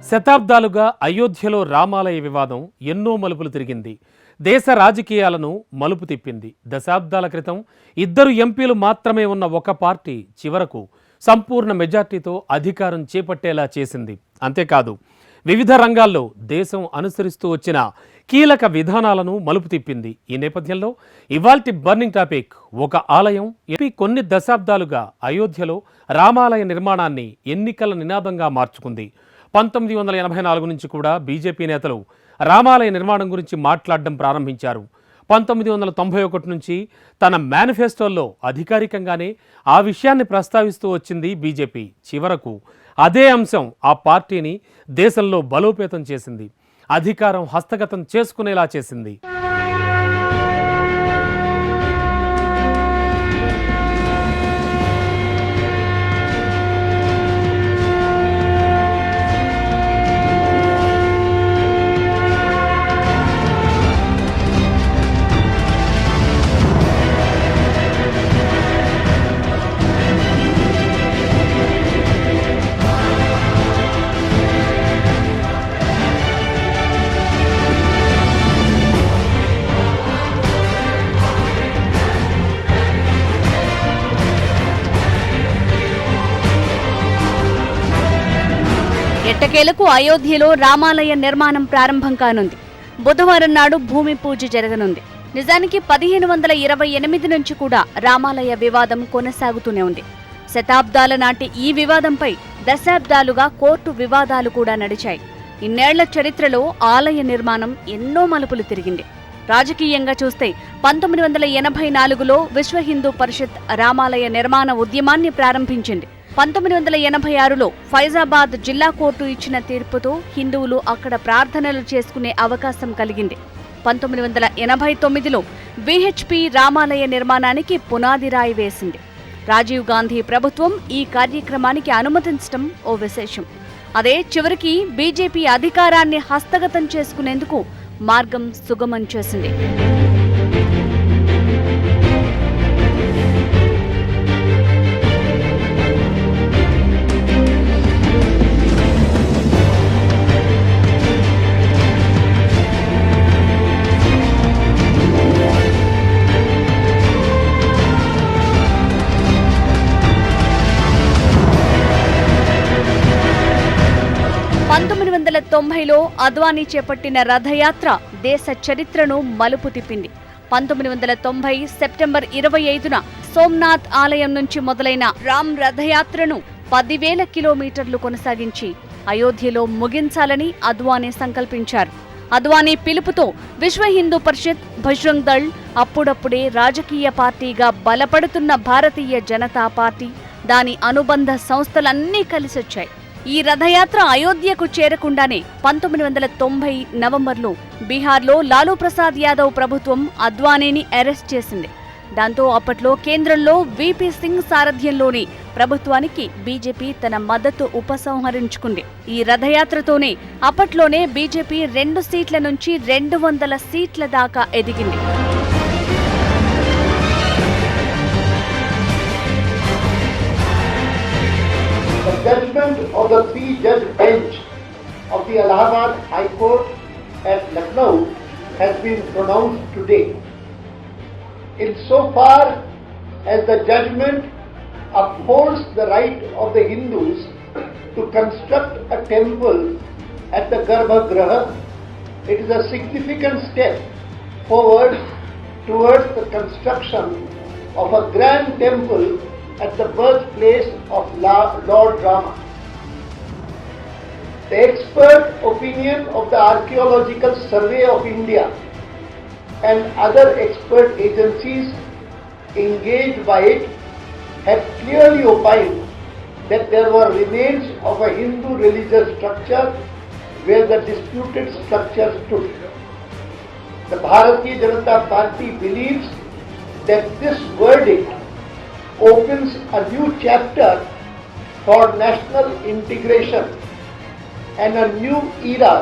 శతాబ్దాలుగా అయోధ్యలో రామాలయ వివాదం ఎన్నో మలుపులు తిరిగింది. దేశ రాజకీయాలను మలుపు తిప్పింది. దశాబ్దాల క్రితం ఇద్దరు ఎంపీలు మాత్రమే ఉన్న ఒక పార్టీ చివరకు సంపూర్ణ మెజార్టీతో అధికారం చేపట్టేలా చేసింది. అంతేకాదు, వివిధ రంగాల్లో దేశం అనుసరిస్తూ వచ్చిన కీలక విధానాలను మలుపు తిప్పింది. ఈ నేపథ్యంలో ఇవాల్టి బర్నింగ్ టాపిక్ ఒక ఆలయం. కొన్ని దశాబ్దాలుగా అయోధ్యలో రామాలయ నిర్మాణాన్ని ఎన్నికల నినాదంగా మార్చుకుంది. 1984 నుంచి కూడా బీజేపీ నేతలు రామాలయ నిర్మాణం గురించి మాట్లాడడం ప్రారంభించారు. 1991 నుంచి తన మేనిఫెస్టోల్లో అధికారికంగానే ఆ విషయాన్ని ప్రస్తావిస్తూ వచ్చింది బీజేపీ. చివరకు అదే అంశం ఆ పార్టీని దేశంలో బలోపేతం చేసింది, అధికారం హస్తగతం చేసుకునేలా చేసింది. ఎట్టకేలకు అయోధ్యలో రామాలయ నిర్మాణం ప్రారంభం కానుంది. బుధవారం నాడు భూమి పూజ జరగనుంది. నిజానికి 1528 నుంచి కూడా రామాలయ వివాదం కొనసాగుతూనే ఉంది. శతాబ్దాల నాటి ఈ వివాదంపై దశాబ్దాలుగా కోర్టు వివాదాలు కూడా నడిచాయి. ఇన్నేళ్ల చరిత్రలో ఆలయ నిర్మాణం ఎన్నో మలుపులు తిరిగింది. రాజకీయంగా చూస్తే 1984లో విశ్వ హిందూ పరిషత్ రామాలయ నిర్మాణ ఉద్యమాన్ని ప్రారంభించింది. 1986లో ఫైజాబాద్ జిల్లా కోర్టు ఇచ్చిన తీర్పుతో హిందువులు అక్కడ ప్రార్థనలు చేసుకునే అవకాశం కలిగింది. 1989లో విహెచ్పి రామాలయ నిర్మాణానికి పునాది రాయి వేసింది. రాజీవ్ గాంధీ ప్రభుత్వం ఈ కార్యక్రమానికి అనుమతించడం ఓ విశేషం. అదే చివరికి బీజేపీ అధికారాన్ని హస్తగతం చేసుకునేందుకు మార్గం సుగమం చేసింది. లో అద్వానీ చేపట్టిన రథయాత్ర దేశ చరిత్రను మలుపు తిప్పింది. 1990 సెప్టెంబర్ 25న సోమనాథ్ ఆలయం నుంచి మొదలైన రామ్ రథయాత్రను 10,000 కిలోమీటర్లు కొనసాగించి అయోధ్యలో ముగించాలని అద్వానీ సంకల్పించారు. అద్వానీ పిలుపుతో విశ్వ హిందూ పరిషత్, బజరంగ్ దళ్, అప్పుడప్పుడే రాజకీయ పార్టీగా బలపడుతున్న భారతీయ జనతా పార్టీ, దాని అనుబంధ సంస్థలన్నీ కలిసొచ్చాయి. ఈ రథయాత్ర అయోధ్యకు చేరకుండానే 1990 నవంబర్లో బీహార్లో లాలూ ప్రసాద్ యాదవ్ ప్రభుత్వం అద్వానీని అరెస్ట్ చేసింది. దాంతో అప్పట్లో కేంద్రంలో వీపీ సింగ్ సారథ్యంలోని ప్రభుత్వానికి బీజేపీ తన మద్దతు ఉపసంహరించుకుంది. ఈ రథయాత్రతోనే అప్పట్లోనే బీజేపీ 2 సీట్ల నుంచి 200 సీట్ల దాకా ఎదిగింది. The judgment of the 3-judge bench of the Allahabad High Court at Lucknow has been pronounced today. Insofar as the judgment upholds the right of the Hindus to construct a temple at the Garbhagriha, it is a significant step forward towards the construction of a grand temple at the birthplace of Lord Rama. The expert opinion of the Archaeological Survey of India and other expert agencies engaged by it have clearly opined that there were remains of a Hindu religious structure where the disputed structure stood. The Bharatiya Janata Party believes that this verdict opens a new chapter for national integration and a new era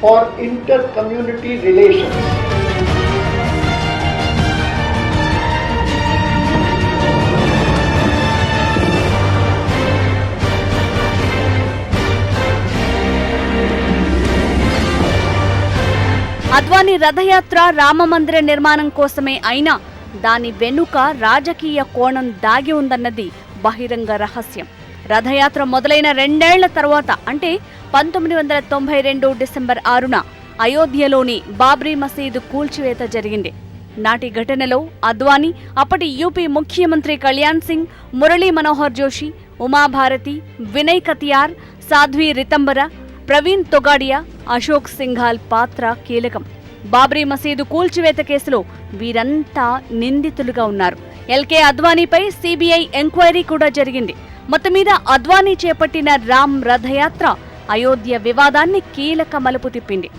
for inter-community relations. Advani రథయాత్ర రామమందిర నిర్మాణం కోసమే అయినా దాని వెనుక రాజకీయ కోణం దాగి ఉందన్నది బహిరంగ రహస్యం. రథయాత్ర మొదలైన 2 ఏళ్ల తర్వాత అంటే 1992 డిసెంబర్ 6న అయోధ్యలోని బాబ్రీ మసీదు కూల్చివేత జరిగింది. నాటి ఘటనలో అద్వానీ, అప్పటి యూపీ ముఖ్యమంత్రి కళ్యాణ్ సింగ్, మురళీ మనోహర్ జోషి, ఉమాభారతి, వినయ్ కతియార్, సాధ్వి రితంబర, ప్రవీణ్ తొగాడియా, అశోక్ సింఘాల్ పాత్ర కీలకం. బాబ్రీ మసీదు కూల్చివేత కేసులో వీరంతా నిందితులుగా ఉన్నారు. ఎల్కే అద్వానీపై సిబిఐ ఎంక్వైరీ కూడా జరిగింది. మొత్తం మీద అద్వానీ చేపట్టిన రామ్ రథయాత్ర అయోధ్య వివాదాన్ని కీలక మలుపు తిప్పింది.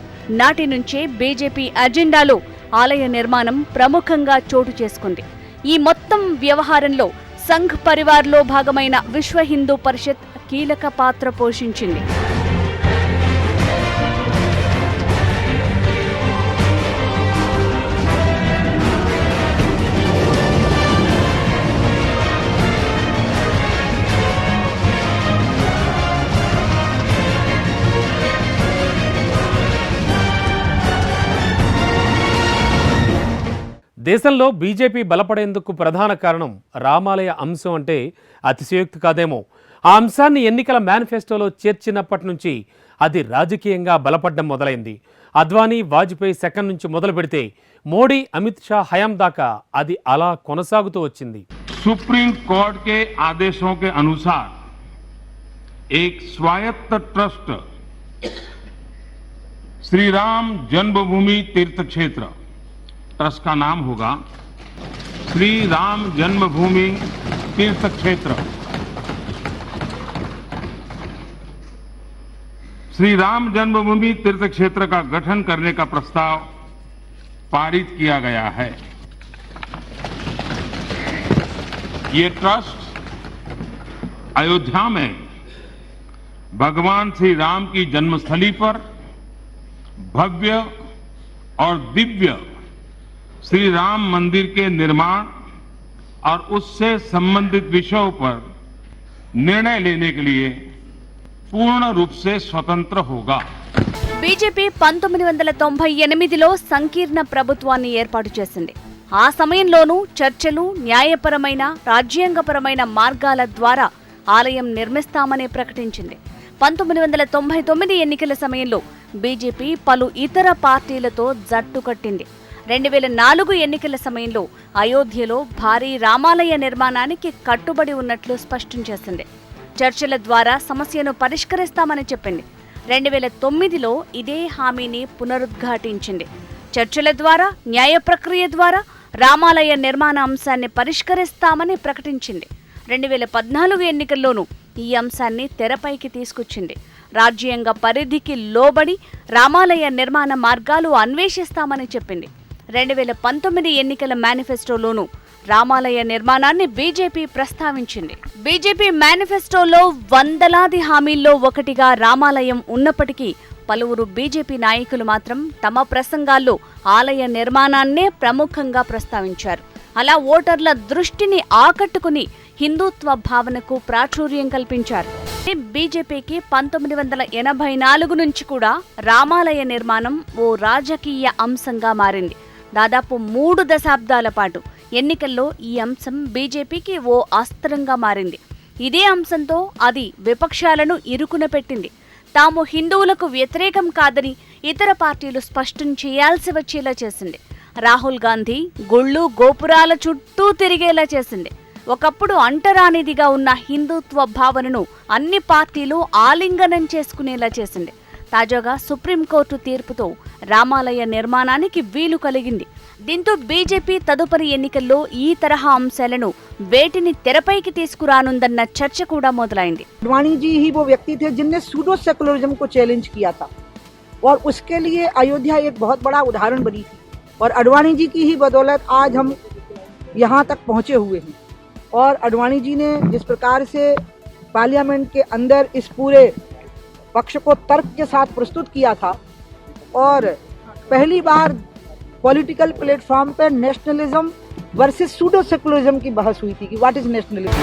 నాటి నుంచే బీజేపీ అజెండాలో ఆలయ నిర్మాణం ప్రముఖంగా చోటు చేసుకుంది. ఈ మొత్తం వ్యవహారంలో సంఘ్ పరివార్లో భాగమైన విశ్వ హిందూ పరిషత్ కీలక పాత్ర పోషించింది. దేశంలో బీజేపీ బలపడేందుకు ప్రధాన కారణం రామాలయ అంశం అంటే అతిశయోక్తి కాదేమో. ఆ అంశాన్ని ఎన్నికల మేనిఫెస్టోలో చేర్చినప్పటి నుంచి అది రాజకీయంగా బలపడడం మొదలైంది. అద్వానీ, వాజ్పేయి సెకండ్ నుంచి మొదలు పెడితే మోడీ, అమిత్ షా హయాం దాకా అది అలా కొనసాగుతూ వచ్చింది. सुप्रीम कोर्ट के आदेशों के अनुसार एक स्वायत्त ट्रस्ट श्री राम जन्मभूमि तीर्थ क्षेत्र, ट्रस्ट का नाम होगा श्री राम जन्मभूमि तीर्थ क्षेत्र, श्री राम जन्मभूमि तीर्थ क्षेत्र का गठन करने का प्रस्ताव पारित किया गया है. ये ट्रस्ट अयोध्या में भगवान श्री राम की जन्मस्थली पर भव्य और दिव्य श्री राम मंदिर के निर्माण और उससे संबंधित विषयों पर निर्णय लेने के लिए पूर्ण रूप से स्वतंत्र होगा. బీజేపీ 1998లో సంకీర్ణ ప్రభుత్వాన్ని ఏర్పాటు చేసింది. ఆ సమయంలోనూ చర్చలు, న్యాయపరమైన, రాజ్యాంగపరమైన మార్గాల ద్వారా ఆలయం నిర్మిస్తామని ప్రకటించింది. 1999 ఎన్నికల సమయంలో బీజేపీ పలు ఇతర పార్టీలతో జట్టు కట్టింది. 2004 ఎన్నికల సమయంలో అయోధ్యలో భారీ రామాలయ నిర్మాణానికి కట్టుబడి ఉన్నట్లు స్పష్టం చేసింది. చర్చల ద్వారా సమస్యను పరిష్కరిస్తామని చెప్పింది. 2009లో ఇదే హామీని పునరుద్ఘాటించింది. చర్చల ద్వారా, న్యాయ ప్రక్రియ ద్వారా రామాలయ నిర్మాణ అంశాన్ని పరిష్కరిస్తామని ప్రకటించింది. 2014 ఎన్నికల్లోనూ ఈ అంశాన్ని తెరపైకి తీసుకొచ్చింది. రాజ్యాంగ పరిధికి లోబడి రామాలయ నిర్మాణ మార్గాలు అన్వేషిస్తామని చెప్పింది. 2019 ఎన్నికల మేనిఫెస్టోలోనూ రామాలయ నిర్మాణాన్ని బీజేపీ ప్రస్తావించింది. బీజేపీ మేనిఫెస్టోలో వందలాది హామీల్లో ఒకటిగా రామాలయం ఉన్నప్పటికీ పలువురు బీజేపీ నాయకులు మాత్రం తమ ప్రసంగాల్లో ఆలయ నిర్మాణాన్నే ప్రముఖంగా ప్రస్తావించారు. అలా ఓటర్ల దృష్టిని ఆకట్టుకుని హిందుత్వ భావనకు ప్రాచుర్యం కల్పించారు. బీజేపీకి 1984 నుంచి కూడా రామాలయ నిర్మాణం ఓ రాజకీయ అంశంగా మారింది. దాదాపు 3 దశాబ్దాల పాటు ఎన్నికల్లో ఈ అంశం బీజేపీకి ఓ అస్త్రంగా మారింది. ఇదే అంశంతో అది విపక్షాలను ఇరుకున పెట్టింది. తాము హిందువులకు వ్యతిరేకం కాదని ఇతర పార్టీలు స్పష్టం చేయాల్సి వచ్చేలా చేసింది. రాహుల్ గాంధీ గుళ్ళు, గోపురాల చుట్టూ తిరిగేలా చేసింది. ఒకప్పుడు అంటరానిదిగా ఉన్న హిందుత్వ భావనను అన్ని పార్టీలు ఆలింగనం చేసుకునేలా చేసింది. తాజాగా సుప్రీంకోర్టు తీర్పుతో రామాలయ నిర్మాణానికి వీలు కలిగింది. దీంతో బీజేపీ తదుపరి ఎన్నికల్లో ఈ తరహా అంశాలను వేటిని తెరపైకి తీసుకురానుందన్న చర్చ కూడా మొదలైంది. अडवाणी जी ही वो व्यक्ति थे जिनने सूडो सेकुलरिज्म को चैलेंज किया था और उसके लिए अयोध्या एक बहुत बड़ा उदाहरण बनी थी और अडवाणी जी की ही बदौलत आज हम यहाँ तक पहुँचे हुए हैं. और अडवाणी जी ने जिस प्रकार से पार्लियामेंट के अंदर इस पूरे पक्ष को तर्क के साथ प्रस्तुत किया था और पहली बार पॉलिटिकल प्लेटफॉर्म पर नेशनलिज्म वर्सेस सूडो सेकुलरिज्म की बहस हुई थी कि व्हाट इज नेशनलिज्म.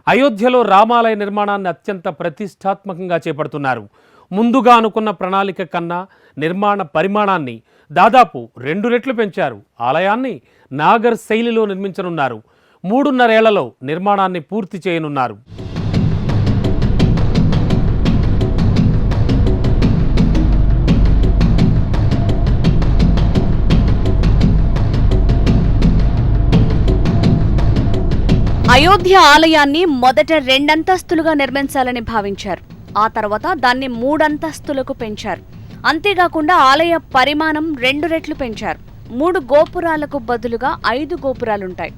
అయోధ్యలో రామాలయ నిర్మాణాన్ని అత్యంత ప్రతిష్టాత్మకంగా చేపడుతున్నారు. ముందుగా అనుకున్న ప్రణాళిక కన్నా నిర్మాణ పరిమాణాన్ని దాదాపు 2 రెట్లు పెంచారు. ఆలయాన్ని నాగర్ శైలిలో నిర్మించనున్నారు. 3.5 ఏళ్లలో నిర్మాణాన్ని పూర్తి చేయనున్నారు. అయోధ్య ఆలయాన్ని మొదట 2 అంతస్తులుగా నిర్మించాలని భావించారు. ఆ తర్వాత దాన్ని 3 అంతస్తులకు పెంచారు. అంతేకాకుండా ఆలయ పరిమాణం 2 రెట్లు పెంచారు. 3 గోపురాలకు బదులుగా 5 గోపురాలుంటాయి.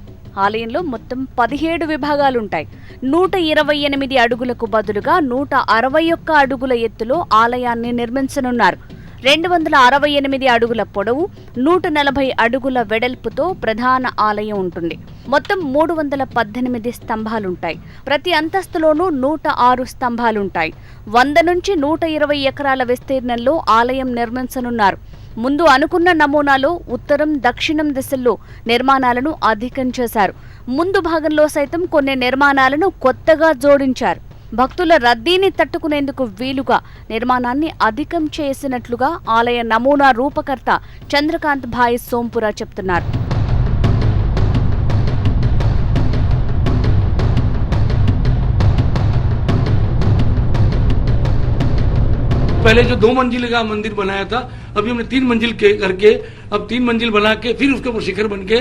ఆలయంలో మొత్తం 17 విభాగాలుంటాయి. 128 అడుగులకు బదులుగా 161 అడుగుల ఎత్తులో ఆలయాన్ని నిర్మించనున్నారు. 268 అడుగుల పొడవు, 140 అడుగుల వెడల్పుతో ప్రధాన ఆలయం ఉంటుంది. మొత్తం 318 స్తంభాలుంటాయి. ప్రతి అంతస్తులోనూ 106 స్తంభాలుంటాయి. 100 నుంచి 120 ఎకరాల విస్తీర్ణంలో ఆలయం నిర్మించనున్నారు. ముందు అనుకున్న నమూనాలో ఉత్తరం, దక్షిణం దిశల్లో నిర్మాణాలను అధికం చేశారు. ముందు భాగంలో సైతం కొన్ని నిర్మాణాలను కొత్తగా జోడించారు. భక్తుల రద్దీని తట్టుకునేందుకు వీలుగా నిర్మాణాన్ని అధికం చేసినట్లుగా ఆలయ నమూనా రూపకర్త చంద్రకాంత్ భాయ్ సోంపురా చెప్తున్నారు. पहले जो 2 मंजिल का मंदिर बनाया था, अभी हमने 3 मंजिल के करके अब 3 मंजिल बना के फिर उसके ऊपर शिखर बन के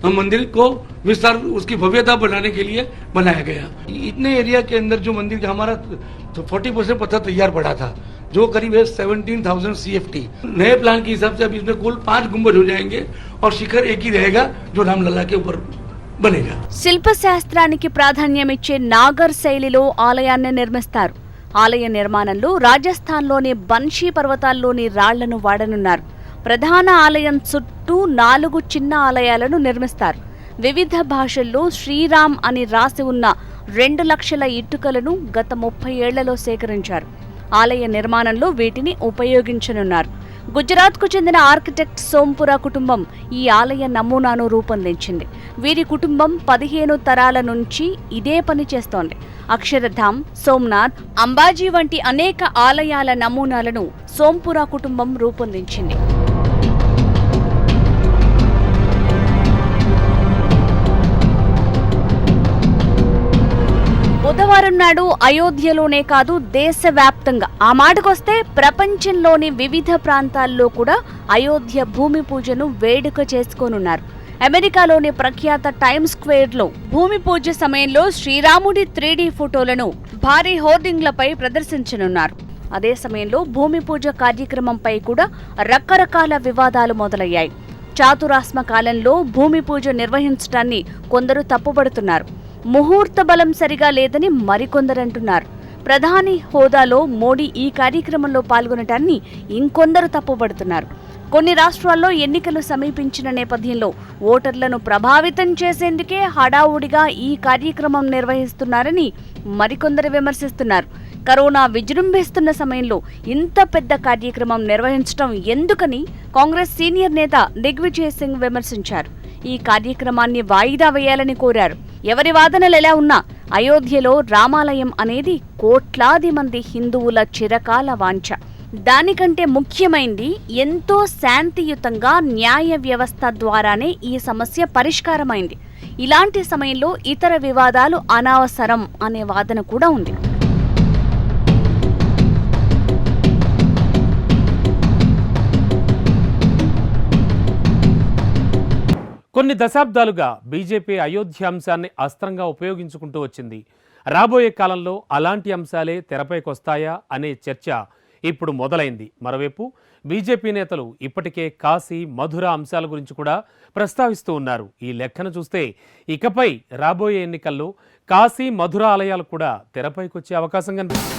हम मंदिर को विस्तार, उसकी भव्यता बढ़ाने के लिए बनाया गया। इतने एरिया के अंदर जो मंदिर का हमारा 40% पत्थर तैयार पड़ा था, जो करीब है 17,000 CFT। नए प्लान के हिसाब से अभी इसमें कुल 5 गुंबज हो जाएंगे और शिखर एक ही रहेगा जो रामलला के ऊपर बनेगा। శిల్పశాస్త్రానికి ప్రాధాన్యమిచ్చే నాగర్ శైలిలో ఆలయాన్ని నిర్మిస్తారు. ఆలయ నిర్మాణంలో రాజస్థాన్లోని బన్షీ పర్వతాల్లోని రాళ్లను వాడనున్నారు. ప్రధాన ఆలయం చుట్టూ 4 చిన్న ఆలయాలను నిర్మిస్తారు. వివిధ భాషల్లో శ్రీరామ్ అని రాసి ఉన్న 2 లక్షల ఇటుకలను గత 30 ఏళ్లలో సేకరించారు. ఆలయ నిర్మాణంలో వీటిని ఉపయోగించనున్నారు. గుజరాత్కు చెందిన ఆర్కిటెక్ట్ సోంపురా కుటుంబం ఈ ఆలయ నమూనాను రూపొందించింది. వీరి కుటుంబం 15 తరాల నుంచి ఇదే పని చేస్తోంది. అక్షరధామ్, సోమనాథ్, అంబాజీ వంటి అనేక ఆలయాల నమూనాలను సోంపురా కుటుంబం రూపొందించింది. బుధవారం నాడు అయోధ్యలోనే కాదు, దేశవ్యాప్తంగా, ఆ మాటకొస్తే ప్రపంచంలోని వివిధ ప్రాంతాల్లో కూడా అయోధ్య భూమి పూజను వేడుక చేసుకోనున్నారు. అమెరికాలోని ప్రఖ్యాత టైమ్స్ స్క్వేర్లో భూమి పూజ సమయంలో శ్రీరాముడి 3D ఫోటోలను భారీ హోర్డింగ్లపై ప్రదర్శించనున్నారు. అదే సమయంలో భూమి పూజ కార్యక్రమంపై కూడా రకరకాల వివాదాలు మొదలయ్యాయి. చాతురాస్మ కాలంలో భూమి పూజ నిర్వహించడాన్ని కొందరు తప్పుపడుతున్నారు. ముహూర్త బలం సరిగా లేదని మరికొందరంటున్నారు. ప్రధాని హోదాలో మోడీ ఈ కార్యక్రమంలో పాల్గొనటాన్ని ఇంకొందరు తప్పుపడుతున్నారు. కొన్ని రాష్ట్రాల్లో ఎన్నికలు సమీపించిన నేపథ్యంలో ఓటర్లను ప్రభావితం చేసేందుకే హడావుడిగా ఈ కార్యక్రమం నిర్వహిస్తున్నారని మరికొందరు విమర్శిస్తున్నారు. కరోనా విజృంభిస్తున్న సమయంలో ఇంత పెద్ద కార్యక్రమం నిర్వహించడం ఎందుకని కాంగ్రెస్ సీనియర్ నేత దిగ్విజయ్ సింగ్ విమర్శించారు. ఈ కార్యక్రమాన్ని వాయిదా వేయాలని కోరారు. ఎవరి వాదనలు ఎలా ఉన్నా అయోధ్యలో రామాలయం అనేది కోట్లాది మంది హిందువుల చిరకాల వాంఛ. దానికంటే ముఖ్యమైంది ఎంతో శాంతియుతంగా న్యాయ వ్యవస్థ ద్వారానే ఈ సమస్య పరిష్కారమైంది. ఇలాంటి సమయంలో ఇతర వివాదాలు అనవసరం అనే వాదన కూడా ఉంది. కొన్ని దశాబ్దాలుగా బీజేపీ అయోధ్య అంశాన్ని అస్త్రంగా ఉపయోగించుకుంటూ వచ్చింది. రాబోయే కాలంలో అలాంటి అంశాలే తెరపైకొస్తాయా అనే చర్చ ఇప్పుడు మొదలైంది. మరోవైపు బీజేపీ నేతలు ఇప్పటికే కాశీ, మధుర అంశాల గురించి కూడా ప్రస్తావిస్తూ ఉన్నారు. ఈ లెక్కను చూస్తే ఇకపై రాబోయే ఎన్నికల్లో కాశీ, మధుర ఆలయాలు కూడా తెరపైకొచ్చే అవకాశం కనిపిస్తుంది.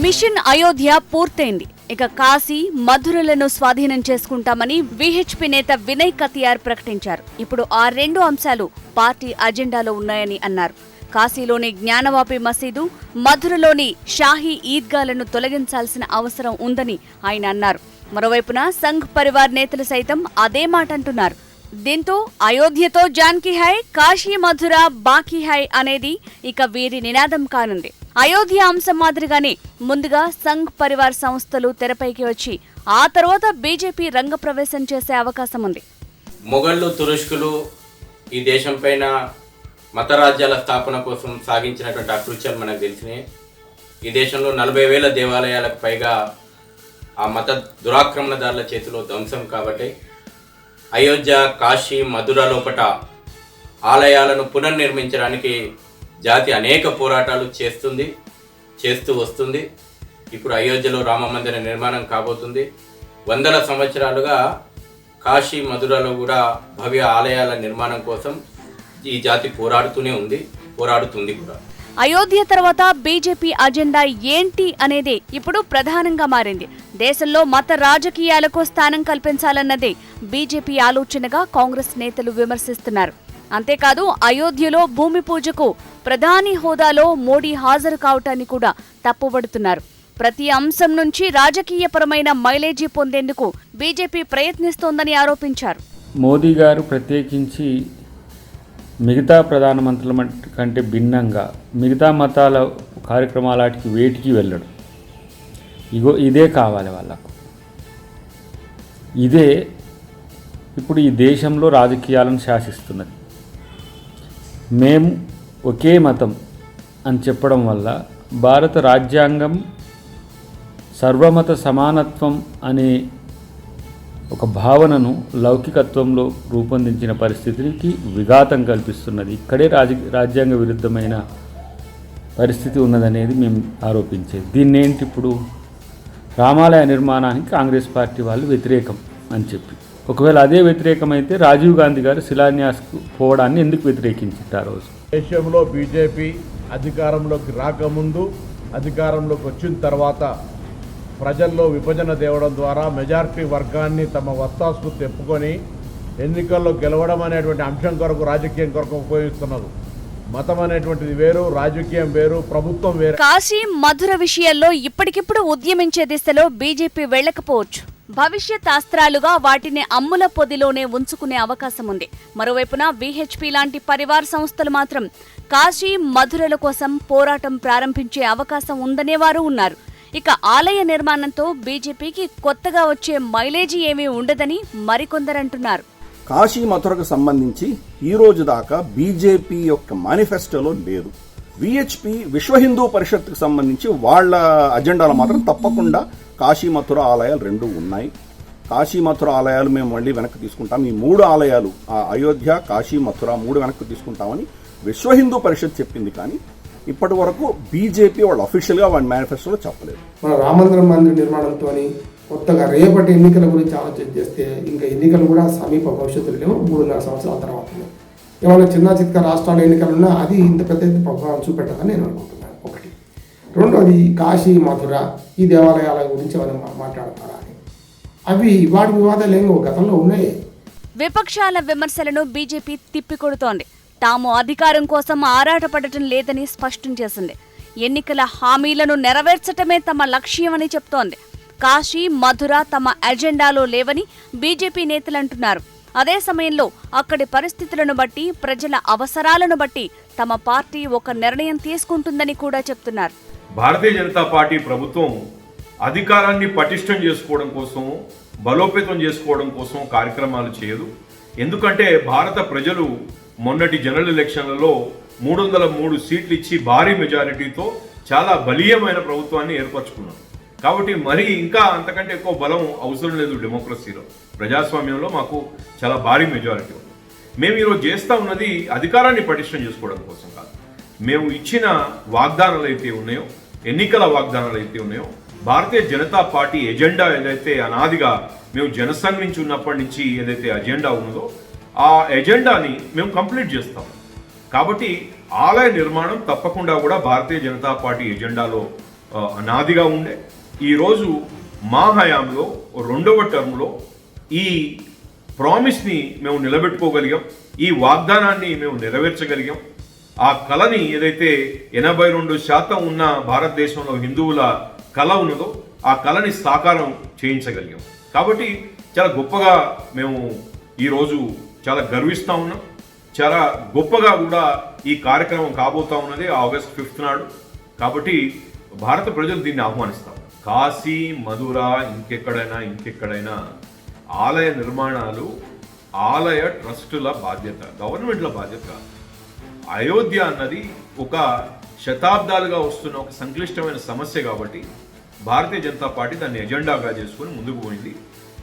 మిషన్ అయోధ్య పూర్తయింది. ఇక కాశీ, మధురలను స్వాధీనం చేసుకుంటామని విహెచ్పి నేత వినయ్ కతియార్ ప్రకటించారు. ఇప్పుడు ఆ 2 అంశాలు పార్టీ అజెండాలో ఉన్నాయని అన్నారు. కాశీలోని జ్ఞానవాపి మసీదు, మధురలోని షాహీ ఈద్గాలను తొలగించాల్సిన అవసరం ఉందని ఆయన అన్నారు. మరోవైపున సంఘ్ పరివార్ నేతలు సైతం అదే మాట అంటున్నారు. దీంతో అయోధ్యతో జాన్కీ హై, కాశీ మధుర బాకీ హై అనేది ఇక వీరి నినాదం కానుంది. అయోధ్య అంశం మాదిరిగానే ముందుగా సంఘ్ పరివార్ సంస్థలు తెరపైకి వచ్చి ఆ తర్వాత బీజేపీ రంగప్రవేశం చేసే అవకాశం ఉంది. మొఘళ్ళు తురుష్కులు ఈ దేశం పైన మత రాజ్యాల స్థాపన కోసం సాగించినటువంటి అకృత్యాలు మనకు తెలిసినాయి. ఈ దేశంలో 40,000 దేవాలయాలకు పైగా ఆ మత దురాక్రమణదారుల చేతిలో ధ్వంసం కాబట్టి అయోధ్య, కాశీ, మధుర లోపట ఆలయాలను పునర్నిర్మించడానికి జాతి అనేక పోరాటాలు చేస్తూ వస్తుంది. ఇప్పుడు అయోధ్యలో రామ మందిర నిర్మాణం కాబోతుంది. వందల సంవత్సరాలుగా కాశీ, మధురలో కూడా భవ్య ఆలయాల నిర్మాణం కోసం ఈ జాతి పోరాడుతుంది కూడా. అయోధ్య తర్వాత బీజేపీ అజెండా ఏంటి అనేది ఇప్పుడు ప్రధానంగా మారింది. దేశంలో మత రాజకీయాలకు స్థానం కల్పించాలన్నదే బీజేపీ ఆలోచనగా కాంగ్రెస్ నేతలు విమర్శిస్తున్నారు. అంతేకాదు అయోధ్యలో భూమి పూజకు ప్రధాని హోదాలో మోడీ హాజరు కావటాన్ని కూడా తప్పుబడుతున్నారు. ప్రతి అంశం నుంచి రాజకీయపరమైన మైలేజీ పొందేందుకు బీజేపీ ప్రయత్నిస్తోందని ఆరోపించారు. మోదీ గారు ప్రత్యేకించి మిగతా ప్రధానమంత్రుల కంటే భిన్నంగా మిగతా మతాల కార్యక్రమాలకి వేటికి వెళ్ళడు. ఇదే కావాలి వాళ్ళకు. ఇదే ఇప్పుడు ఈ దేశంలో రాజకీయాలను శాసిస్తున్నది. మేము ఒకే మతం అని చెప్పడం వల్ల భారత రాజ్యాంగం సర్వమత సమానత్వం అనే ఒక భావనను లౌకికత్వంలో రూపొందించిన పరిస్థితికి విఘాతం కల్పిస్తున్నది. ఇక్కడే రాజ్యాంగ విరుద్ధమైన పరిస్థితి ఉన్నదనేది మేము ఆరోపించేది. దీన్నేంటి ఇప్పుడు రామాలయ నిర్మాణానికి కాంగ్రెస్ పార్టీ వాళ్ళు వ్యతిరేకం అని చెప్పి, ఒకవేళ అదే వ్యతిరేకమైతే రాజీవ్ గాంధీ గారు శిలాన్యాస్కు పోవడాన్ని ఎందుకు వ్యతిరేకించారు ఆ రోజు? దేశంలో బీజేపీ అధికారంలోకి రాకముందు, అధికారంలోకి వచ్చిన తర్వాత ప్రజల్లో విభజన తేవడం ద్వారా మెజారిటీ వర్గాన్ని తమ వత్తాసుకు తెప్పుకొని ఎన్నికల్లో గెలవడం అనేటువంటి అంశం కొరకు, రాజకీయం కొరకు ఉపయోగిస్తున్నారు. మతం అనేటువంటిది వేరు, రాజకీయం వేరు, ప్రభుత్వం వేరు. కాశీ, మధుర విషయాల్లో ఇప్పటికిప్పుడు ఉద్యమించే దిశలో బీజేపీ వెళ్లకపోవచ్చు. భవిష్యత్ అస్త్రాలుగా వాటిని అమ్ముల పొదిలోనే ఉంచుకునే అవకాశం ఉంది. మరోవైపున వీహెచ్పీ లాంటి పరివార్ సంస్థలు మాత్రం కాశీ, మధురల కోసం పోరాటం ప్రారంభించే అవకాశం ఉందనేవారు ఉన్నారు. ఇక ఆలయ నిర్మాణంతో బీజేపీకి కొత్తగా వచ్చే మైలేజీ ఏమీ ఉండదని మరికొందరంటున్నారు. కాశీ, మథురకు సంబంధించి ఈ రోజు దాకా బీజేపీ యొక్క మేనిఫెస్టోలో లేదు. విహెచ్పి, విశ్వ హిందూ పరిషత్కు సంబంధించి వాళ్ళ అజెండాలో మాత్రం తప్పకుండా కాశీ, మథుర ఆలయాలు 2 ఉన్నాయి. కాశీ, మథుర ఆలయాలు మేము మళ్ళీ వెనక్కి తీసుకుంటాం. ఈ 3 ఆలయాలు, అయోధ్య, కాశీ, మథుర 3 వెనక్కి తీసుకుంటామని విశ్వ హిందూ పరిషత్ చెప్పింది. కానీ ఇప్పటి వరకు బీజేపీ వాళ్ళు అఫీషియల్గా వాళ్ళ మేనిఫెస్టోలో చెప్పలేదు. మన మందిర నిర్మాణంతో కొత్తగా రేపటి ఎన్నికల గురించి ఆలోచన చేస్తే ఇంకా ఎన్నికలు కూడా సమీప భవిష్యత్తులో లేవు, 3.5 సంవత్సరాల తర్వాత. ఏమైనా చిన్న చిత్క రాష్ట్రాల ఎన్నికలున్నా అది ఇంత పెద్ద ప్రభావం చూపెట్టదని నేను అనుకుంటున్నాను. ఒకటి. రెండోది, కాశీ, మధుర ఈ దేవాలయాల గురించి ఏమైనా మాట్లాడతారా అని, అవి వాటి వివాదాలు ఏమో గతంలో ఉన్నాయి. విపక్షాల విమర్శలను బీజేపీ తిప్పికొడుతోంది. తాము అధికారం కోసం ఆరాటపడటం లేదని స్పష్టం చేసింది. ఎన్నికల హామీలను నెరవేర్చటమే తమ లక్ష్యమని చెప్తోంది. కాశీ, మధుర తమ అజెండాలో లేవని బీజేపీ నేతలంటున్నారు. అదే సమయంలో అక్కడి పరిస్థితులను బట్టి, ప్రజల అవసరాలను బట్టి తమ పార్టీ ఒక నిర్ణయం తీసుకుంటుందని కూడా చెప్తున్నారు. భారతీయ జనతా పార్టీ ప్రభుత్వం అధికారాన్ని పటిష్టం చేసుకోవడం కోసం, బలోపేతం చేసుకోవడం కోసం కార్యక్రమాలు చేయదు. ఎందుకంటే భారత ప్రజలు మొన్నటి జనరల్ ఎలక్షన్లలో 303 సీట్లు ఇచ్చి భారీ మెజారిటీతో చాలా బలీయమైన ప్రభుత్వాన్ని ఏర్పరచుకున్నారు. కాబట్టి మరి ఇంకా అంతకంటే ఎక్కువ బలం అవసరం లేదు. డెమోక్రసీలో, ప్రజాస్వామ్యంలో మాకు చాలా భారీ మెజారిటీ ఉంది. మేము ఈరోజు చేస్తూ ఉన్నది అధికారాన్ని పటిష్టం చేసుకోవడం కోసం కాదు. మేము ఇచ్చిన వాగ్దానాలు అయితే ఉన్నాయో, ఎన్నికల వాగ్దానాలు అయితే ఉన్నాయో, భారతీయ జనతా పార్టీ ఎజెండా ఏదైతే అనాదిగా మేము జనసంఘ్ నుంచి ఉన్నప్పటి నుంచి ఏదైతే అజెండా ఉన్నదో ఆ ఎజెండాని మేము కంప్లీట్ చేస్తాం. కాబట్టి ఆలయ నిర్మాణం తప్పకుండా కూడా భారతీయ జనతా పార్టీ ఎజెండాలో అనాదిగా ఉండే, ఈరోజు మా హయాంలో 2వ టర్మ్లో ఈ ప్రామిస్ని మేము నిలబెట్టుకోగలిగాం, ఈ వాగ్దానాన్ని మేము నెరవేర్చగలిగాం. ఆ కళని ఏదైతే 82% ఉన్న భారతదేశంలో హిందువుల కళ ఉన్నదో ఆ కళని సాకారం చేయించగలిగాం. కాబట్టి చాలా గొప్పగా మేము ఈరోజు చాలా గర్విస్తూ ఉన్నాం. చాలా గొప్పగా కూడా ఈ కార్యక్రమం కాబోతా ఉన్నది ఆగస్ట్ 5 నాడు. కాబట్టి భారత ప్రజలు దీన్ని ఆహ్వానిస్తాం. కాశీ, మధుర, ఇంకెక్కడైనా ఆలయ నిర్మాణాలు ఆలయ ట్రస్టుల బాధ్యత, గవర్నమెంట్ల బాధ్యత. అయోధ్య అన్నది ఒక శతాబ్దాలుగా వస్తున్న ఒక సంక్లిష్టమైన సమస్య కాబట్టి భారతీయ జనతా పార్టీ దాన్ని ఎజెండాగా చేసుకుని ముందుకు పోయింది.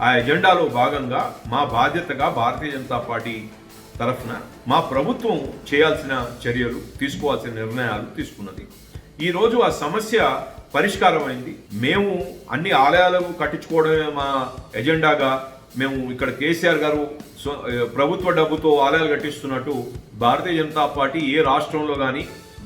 ఆ ఎజెండాలో భాగంగా మా బాధ్యతగా భారతీయ జనతా పార్టీ తరఫున మా ప్రభుత్వం చేయాల్సిన చర్యలు, తీసుకోవాల్సిన నిర్ణయాలు తీసుకున్నది. ఈరోజు ఆ సమస్య పరిష్కారమైంది. మేము అన్ని ఆలయాలు కట్టించుకోవడమే మా ఎజెండాగా మేము ఇక్కడ కేసీఆర్ గారు ప్రభుత్వ డబ్బుతో ఆలయాలు కట్టిస్తున్నట్టు భారతీయ జనతా పార్టీ ఏ రాష్ట్రంలో కానీ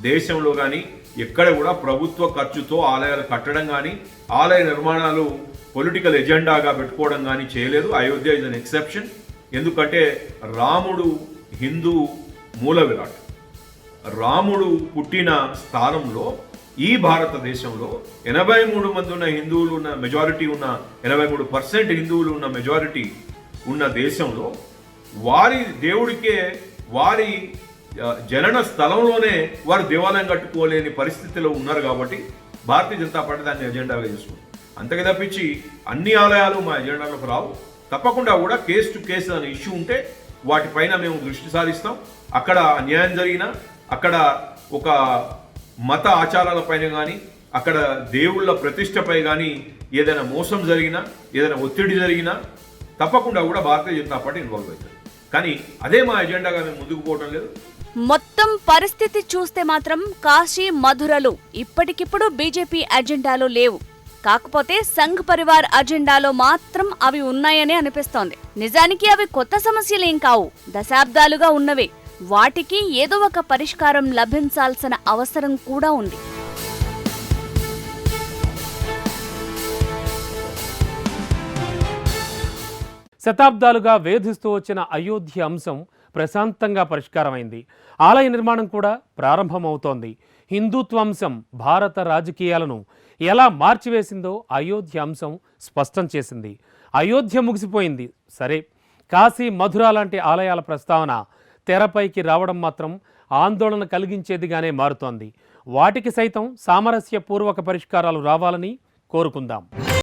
దేశంలో కానీ ఎక్కడ కూడా ప్రభుత్వ ఖర్చుతో ఆలయాలు కట్టడం కానీ ఆలయ నిర్మాణాలు పొలిటికల్ ఎజెండాగా పెట్టుకోవడం కానీ చేయలేదు. Ayodhya is an exception. ఎందుకంటే రాముడు హిందూ మూల విరాట్. రాముడు పుట్టిన స్థానంలో ఈ భారతదేశంలో 83 మంది ఉన్న హిందువులు ఉన్న మెజారిటీ ఉన్న 83% హిందువులు ఉన్న మెజారిటీ ఉన్న దేశంలో వారి దేవుడికే వారి జనన స్థలంలోనే వారు దేవాలయం కట్టుకోలేని పరిస్థితిలో ఉన్నారు. కాబట్టి భారతీయ జనతా పార్టీ దాన్ని ఎజెండాగా చేసుకుంది. అంతకు తప్పించి అన్ని ఆలయాలు మా ఎజెండాలోకి రావు. తప్పకుండా కూడా కేసు టు కేసు అనే ఇష్యూ ఉంటే వాటిపైన మేము దృష్టి సారిస్తాం. అక్కడ అన్యాయం జరిగినా, అక్కడ ఒక మత ఆచారాలపైన కానీ, అక్కడ దేవుళ్ళ ప్రతిష్టపై కానీ ఏదైనా మోసం జరిగినా, ఏదైనా ఒత్తిడి జరిగినా తప్పకుండా కూడా భారతీయ జనతా పార్టీ ఇన్వాల్వ్ అవుతుంది. కానీ అదే మా ఎజెండాగా మేము ముందుకు పోవడం లేదు. మొత్తం పరిస్థితి చూస్తే మాత్రం కాశీ, మధురలు ఇప్పటికిప్పుడు బీజేపీ అజెండాలో లేవు. కాకపోతే సంఘ్ పరివార్ అజెండాలో మాత్రం అవి ఉన్నాయని అనిపిస్తోంది. నిజానికి అవి కొత్త సమస్యలేం కావు, దశాబ్దాలుగా ఉన్నవే. వాటికి ఏదో ఒక పరిష్కారం లభించాల్సిన అవసరం కూడా ఉంది. శతాబ్దాలుగా వేధిస్తూ వచ్చిన అయోధ్య అంశం ప్రశాంతంగా పరిష్కారమైంది. ఆలయ నిర్మాణం కూడా ప్రారంభమవుతోంది. హిందుత్వ అంశం భారత రాజకీయాలను ఎలా మార్చివేసిందో అయోధ్య అంశం స్పష్టం చేసింది. అయోధ్య ముగిసిపోయింది సరే, కాశీ, మధుర లాంటి ఆలయాల ప్రస్తావన తెరపైకి రావడం మాత్రం ఆందోళన కలిగించేదిగానే మారుతోంది. వాటికి సైతం సామరస్యపూర్వక పరిష్కారాలు రావాలని కోరుకుందాం.